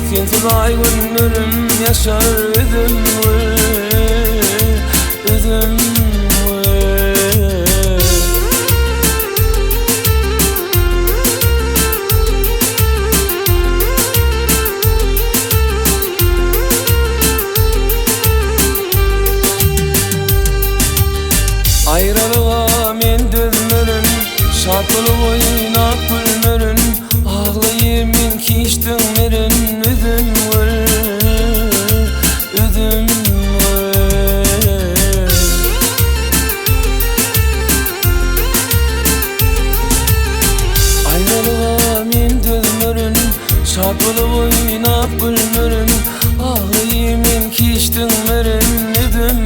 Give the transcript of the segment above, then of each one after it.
Sensiz ay günlerim yaşar özüm özüm. Ayrılığa men dözmörün, şart bolup oynap gülmörün. Ağlayıp men kiştin merin özüm özüm. Ayrılığa men dözmörün, şart bolup oynap gülmörün. Ağlayıp men kiştin merin özüm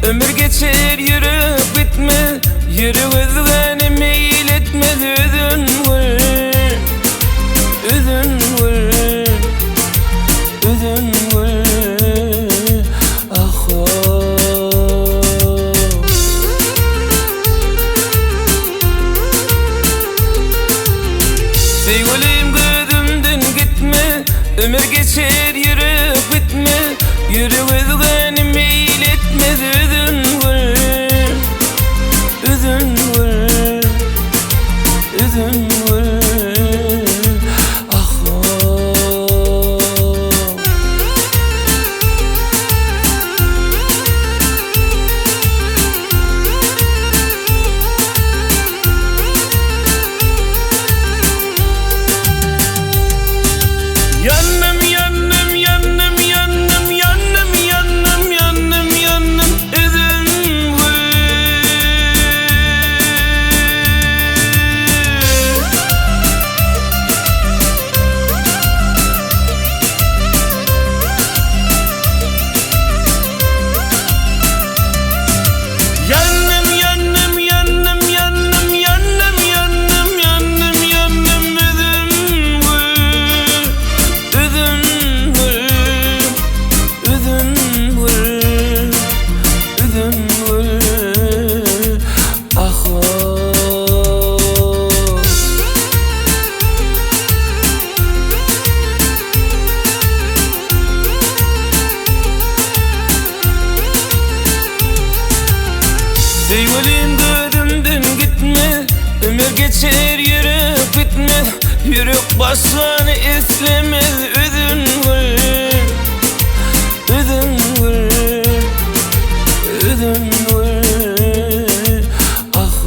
ömür geçer yürüp bitme, yürü özgeni meyil etmez özün vur, özün vur, özün vur. Ah sevgilim gözümden gitme, ömür geçer yürüp bitme, yürü özgeni meyil etmez özün vur, özün vur, özün vur. Ah yandım yandım yandım yandım yandım yandım yandım yandım özün vur. Yandım yandım yandım yandım yandım yandım yandım yandım özün vur, özün vur, özün vur, özün vur. Ah sevgilim gözümden gitme, ömür geçer yürüp bitme, yürek başkanı eslemez özün vur, özün vur, özün vur. Ah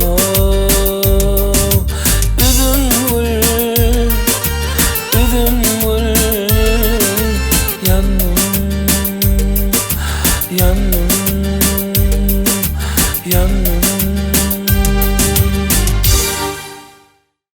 özün vur, özün vur. Yandım yandım.